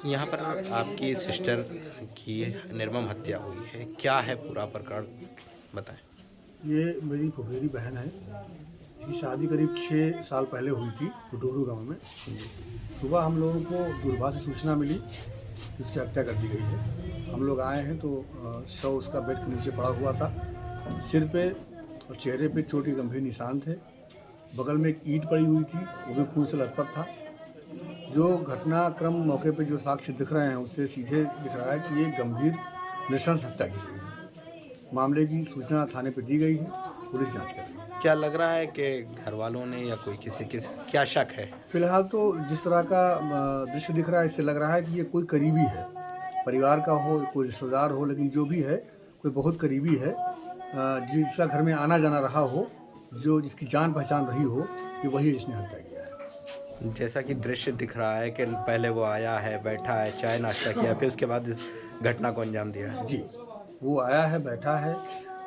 यहाँ पर आपकी सिस्टर की निर्मम हत्या हुई है, क्या है पूरा प्रकरण बताएं। ये मेरी फुफेरी बहन है। इसकी शादी करीब 6 साल पहले हुई थी कुटोरू गांव में। सुबह हम लोगों को दूरभाष से सूचना मिली कि उसकी हत्या कर दी गई है। हम लोग आए हैं तो शव उसका बेड के नीचे पड़ा हुआ था। सिर पे और चेहरे पे चोट के गंभीर निशान थे। बगल में एक ईंट पड़ी हुई थी, वो भी खून से लथपथ था। जो घटनाक्रम मौके पे जो साक्ष्य दिख रहे हैं उससे सीधे दिख रहा है कि ये गंभीर नृशंस हत्या की गई है। मामले की सूचना थाने पर दी गई है, पुलिस जांच कर रही है। क्या लग रहा है कि घर वालों ने या कोई किसी क्या शक है? फिलहाल तो जिस तरह का दृश्य दिख रहा है इससे लग रहा है कि ये कोई करीबी है, परिवार का हो, कोई रिश्तेदार हो, लेकिन जो भी है कोई बहुत करीबी है, जिसका घर में आना जाना रहा हो, जो जिसकी जान पहचान रही हो, ये वही जिसने हत्या किया है। जैसा कि दृश्य दिख रहा है कि पहले वो आया है, बैठा है, चाय नाश्ता किया, फिर उसके बाद इस घटना को अंजाम दिया है। जी, वो आया है, बैठा है,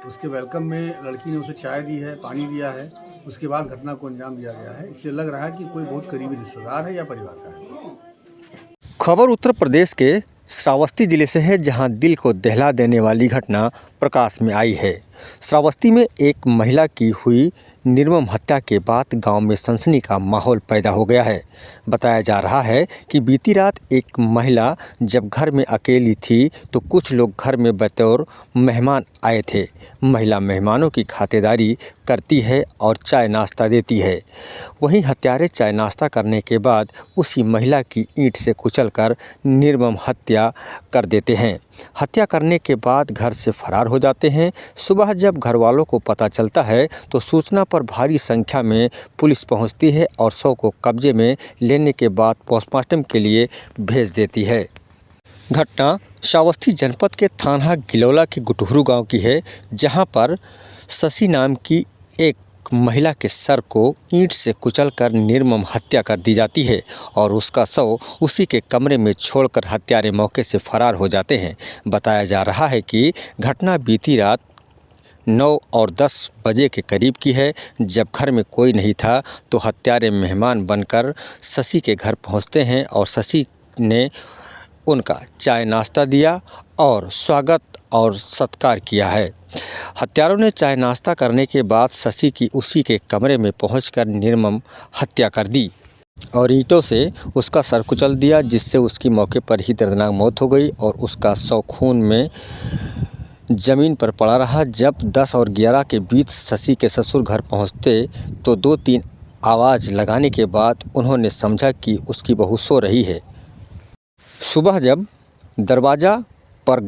उसके वेलकम में लड़की ने उसे चाय दी है, पानी दिया है, उसके बाद घटना को अंजाम दिया गया है। इससे लग रहा है कि कोई बहुत करीबी रिश्तेदार है या परिवार का है। खबर उत्तर प्रदेश के श्रावस्ती जिले से है, जहां दिल को दहला देने वाली घटना प्रकाश में आई है। श्रावस्ती में एक महिला की हुई निर्मम हत्या के बाद गांव में सनसनी का माहौल पैदा हो गया है। बताया जा रहा है कि बीती रात एक महिला जब घर में अकेली थी तो कुछ लोग घर में बतौर मेहमान आए थे। महिला मेहमानों की खातिरदारी करती है और चाय नाश्ता देती है। वहीं हत्यारे चाय नाश्ता करने के बाद उसी महिला की ईंट से कुचलकर निर्मम हत्या कर देते हैं। हत्या करने के बाद घर से फरार हो जाते हैं। सुबह जब घर वालों को पता चलता है तो सूचना पर भारी संख्या में पुलिस पहुंचती है और शव को कब्जे में लेने के बाद पोस्टमार्टम के लिए भेज देती है। घटना श्रावस्ती जनपद के थाना गिलौला के गुटहरू गांव की है, जहां पर शशि नाम की एक महिला के सर को ईंट से कुचलकर निर्मम हत्या कर दी जाती है और उसका शव उसी के कमरे में छोड़कर हत्यारे मौके से फरार हो जाते हैं। बताया जा रहा है कि घटना बीती रात 9 और 10 बजे के करीब की है। जब घर में कोई नहीं था तो हत्यारे मेहमान बनकर शशि के घर पहुंचते हैं और शशि ने उनका चाय नाश्ता दिया और स्वागत और सत्कार किया है। हत्यारों ने चाय नाश्ता करने के बाद शशि की उसी के कमरे में पहुंचकर निर्मम हत्या कर दी और ईंटों से उसका सर कुचल दिया, जिससे उसकी मौके पर ही दर्दनाक मौत हो गई और उसका शव खून में ज़मीन पर पड़ा रहा। जब 10 और 11 के बीच शशि के ससुर घर पहुंचते तो 2-3 आवाज़ लगाने के बाद उन्होंने समझा कि उसकी बहू सो रही है। सुबह जब दरवाज़ा पर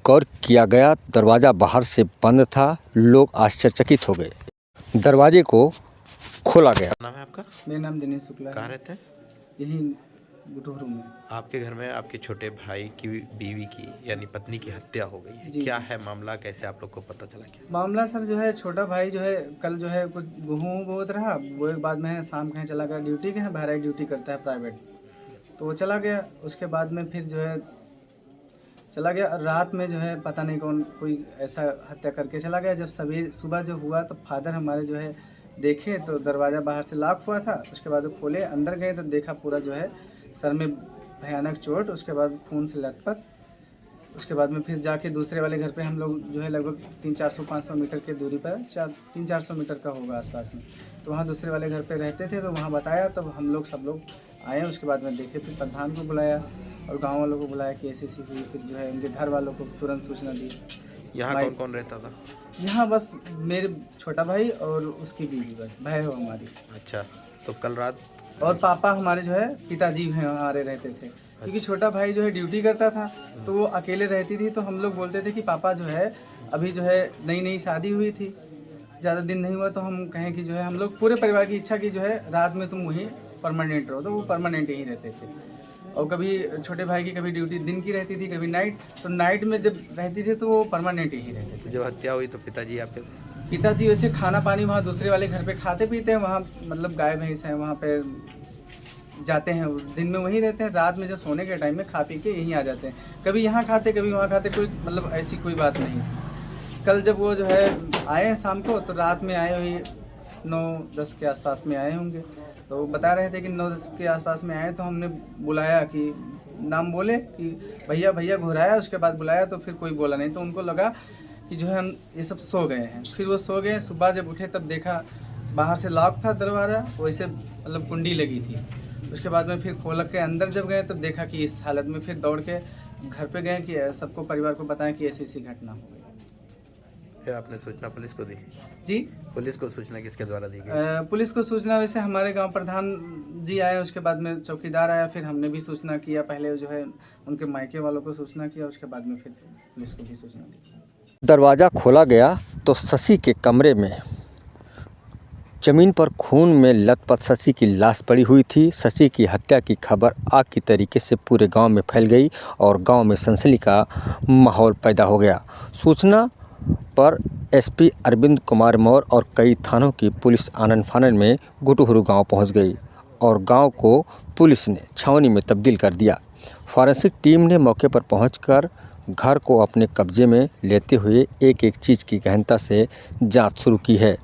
गौर किया गया, दरवाज़ा बाहर से बंद था। लोग आश्चर्यचकित हो गए। दरवाजे को खोला गया। नाम है आपका? मेरा नाम दिनेश शुक्ला है। कहाँ रहते हैं? यही गुटोरू में। आपके घर में आपके छोटे भाई की बीवी की यानी पत्नी की हत्या हो गई है, क्या है मामला, कैसे आप लोग को पता चला? क्या मामला सर जो है, छोटा भाई जो है कल जो है कुछ गेहूँ बोत रहा, वो एक बाद में शाम कहीं चला गया ड्यूटी के, है बाहर ड्यूटी करता है प्राइवेट, तो वो चला गया। उसके बाद में फिर जो है चला गया। रात में जो है पता नहीं कौन कोई ऐसा हत्या करके चला गया। जब सवेरे सुबह जो हुआ तो फादर हमारे जो है देखे तो दरवाज़ा बाहर से लॉक हुआ था। उसके बाद वो खोले, अंदर गए तो देखा पूरा जो है सर में भयानक चोट, उसके बाद खून से लथपथ। उसके बाद में फिर जाके दूसरे वाले घर पे हम लोग जो है लगभग 300-400-500 मीटर की दूरी पर 300-400 मीटर का होगा आसपास में, तो वहाँ दूसरे वाले घर पे रहते थे। तो वहाँ बताया, तब हम लोग सब लोग आए। उसके बाद में देखे, फिर प्रधान को बुलाया और गांव वालों को बुलाया कि ऐसी हुई। फिर जो है उनके घर वालों को तुरंत सूचना दी। यहाँ कौन कौन रहता था? यहाँ बस मेरे छोटा भाई और उसकी बीवी, बस भाई हो हमारी। अच्छा, तो कल रात और पापा हमारे जो है पिताजी हैं हमारे रहते थे, क्योंकि छोटा भाई जो है ड्यूटी करता था तो वो अकेले रहती थी। तो हम लोग बोलते थे कि पापा जो है अभी जो है नई शादी हुई थी, ज़्यादा दिन नहीं हुआ, तो हम कहें कि जो है हम लोग पूरे परिवार की इच्छा की जो है रात में तुम वहीं परमानेंट रहो, तो वो परमानेंट यहीं रहते थे। और कभी छोटे भाई की कभी ड्यूटी दिन की रहती थी, कभी नाइट, तो नाइट में जब रहती थी तो वो परमानेंट यहीं रहते थे। जब हत्या हुई तो पिताजी आपके? पिताजी वैसे खाना पानी वहाँ दूसरे वाले घर पे खाते पीते हैं, वहाँ मतलब गाय भैंस हैं, वहाँ पे जाते हैं, दिन में वहीं रहते हैं, रात में जब सोने के टाइम में खा पी के यहीं आ जाते हैं। कभी यहाँ खाते कभी वहाँ खाते, कोई मतलब ऐसी कोई बात नहीं। कल जब वो जो है आए शाम को, तो रात में आए हुई 9-10 के आसपास में आए होंगे। तो बता रहे थे कि 9-10 के आसपास में आए, तो हमने बुलाया कि नाम बोले कि भैया भैया घुराया, उसके बाद बुलाया तो फिर कोई बोला नहीं, तो उनको लगा कि जो है हम ये सब सो गए हैं। फिर वो सो गए, सुबह जब उठे तब देखा बाहर से लॉक था दरवाज़ा, वैसे मतलब कुंडी लगी थी। उसके बाद में फिर खोल के अंदर जब गए तब देखा कि इस हालत में, फिर दौड़ के घर पे गए कि सबको परिवार को बताएं कि ऐसी घटना हो गई। फिर आपने सूचना पुलिस को दी? जी, पुलिस को सूचना किसके द्वारा दी गई? पुलिस को सूचना वैसे हमारे गांव प्रधान जी आए, उसके बाद में चौकीदार आया, फिर हमने भी सूचना किया। पहले जो है उनके मायके वालों को सूचना किया, उसके बाद में फिर पुलिस को भी सूचना दी। दरवाज़ा खोला गया तो शशि के कमरे में जमीन पर खून में लथपथ शशि की लाश पड़ी हुई थी। शशि की हत्या की खबर आग की तरीके से पूरे गांव में फैल गई और गांव में सनसनी का माहौल पैदा हो गया। सूचना पर एसपी अरविंद कुमार मौर्य और कई थानों की पुलिस आनन फानन में गुटुहरू गांव पहुंच गई और गांव को पुलिस ने छावनी में तब्दील कर दिया। फॉरेंसिक टीम ने मौके पर पहुंचकर घर को अपने कब्जे में लेते हुए एक एक चीज़ की गहनता से जांच शुरू की है।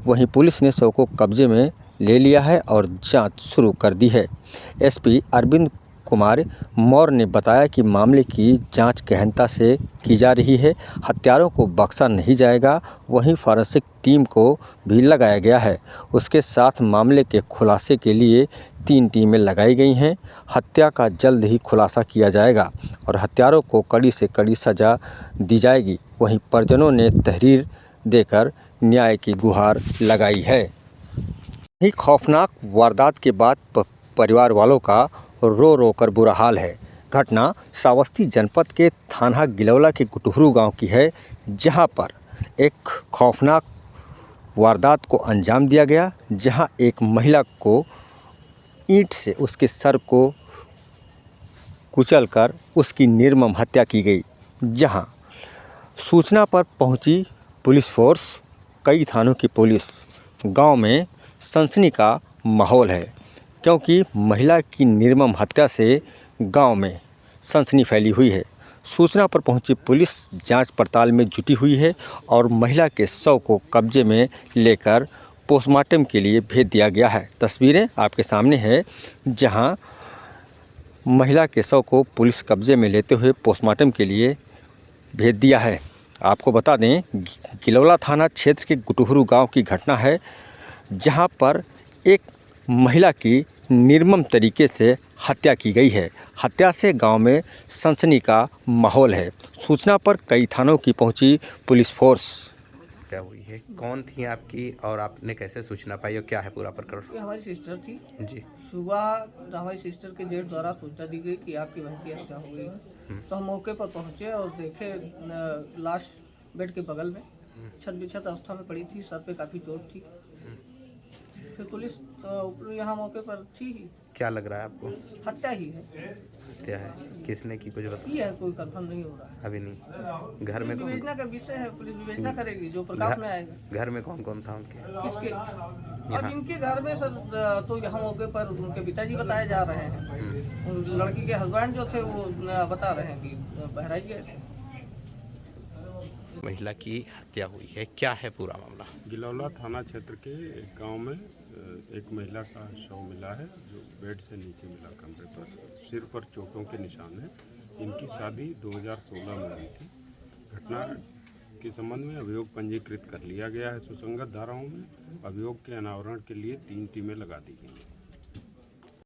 वहीं पुलिस ने शव को कब्जे में ले लिया है और जांच शुरू कर दी है। एसपी अरविंद कुमार मौर्य ने बताया कि मामले की जांच गहनता से की जा रही है, हत्यारों को बख्शा नहीं जाएगा। वहीं फॉरेंसिक टीम को भी लगाया गया है। उसके साथ मामले के खुलासे के लिए 3 टीमें लगाई गई हैं। हत्या का जल्द ही खुलासा किया जाएगा और हत्यारों को कड़ी से कड़ी सज़ा दी जाएगी। वहीं परिजनों ने तहरीर देकर न्याय की गुहार लगाई है। ही खौफनाक वारदात के बाद परिवार वालों का रो रो कर बुरा हाल है। घटना श्रावस्ती जनपद के थाना गिलौला के गुटुहरू गांव की है, जहां पर एक खौफनाक वारदात को अंजाम दिया गया, जहां एक महिला को ईंट से उसके सर को कुचलकर उसकी निर्मम हत्या की गई। जहां सूचना पर पहुंची पुलिस फोर्स, कई थानों की पुलिस, गांव में सनसनी का माहौल है, क्योंकि महिला की निर्मम हत्या से गांव में सनसनी फैली हुई है। सूचना पर पहुंची पुलिस जांच पड़ताल में जुटी हुई है और महिला के शव को कब्जे में लेकर पोस्टमार्टम के लिए भेज दिया गया है। तस्वीरें आपके सामने है, जहां महिला के शव को पुलिस कब्जे में लेते हुए पोस्टमार्टम के लिए भेज दिया है। आपको बता दें, गिलौला थाना क्षेत्र के गुटुहरू गांव की घटना है, जहां पर एक महिला की निर्मम तरीके से हत्या की गई है। हत्या से गांव में सनसनी का माहौल है। सूचना पर कई थानों की पहुंची पुलिस फोर्स। क्या हुई है, कौन थी आपकी और आपने कैसे सूचना पाई और क्या है पूरा प्रकरण? ये हमारी सिस्टर थी जी। सुबह हमारी सिस्टर के जेठ द्वारा सूचना दी गई कि आपकी बहन की हत्या हो गई है। तो हम मौके पर पहुंचे और देखे लाश बेड के बगल में छत बिछत अवस्था में पड़ी थी, सर पे काफ़ी चोट थी। फिर पुलिस तो यहाँ मौके पर थी ही। क्या लग रहा है आपको? हत्या ही है। हत्या है, किसने की कुछ बता? ये है, कोई कंफर्म नहीं हो रहा है। अभी नहीं। घर में कौन? विवेचना का विषय है, पुलिस विवेचना करेगी जो प्रकाश में आएगा। घर में कौन कौन था उनके? किसके? अब इनके घर में सर तो यहाँ मौके पर उनके पिताजी बताए जा रहे हैं। उन लड़की के हस्बैंड जो थे वो बता रहे हैं कि बहराइच गए थे। महिला की हत्या हुई है, क्या है पूरा मामला? गिलौला थाना क्षेत्र के एक गांव में एक महिला का शव मिला है, जो बेड से नीचे मिला कमरे पर। सिर पर चोटों के निशान हैं। इनकी शादी 2016 में हुई थी। घटना के संबंध में अभियोग पंजीकृत कर लिया गया है सुसंगत धाराओं में। अभियोग के अनावरण के लिए 3 टीमें लगा दी गई हैं।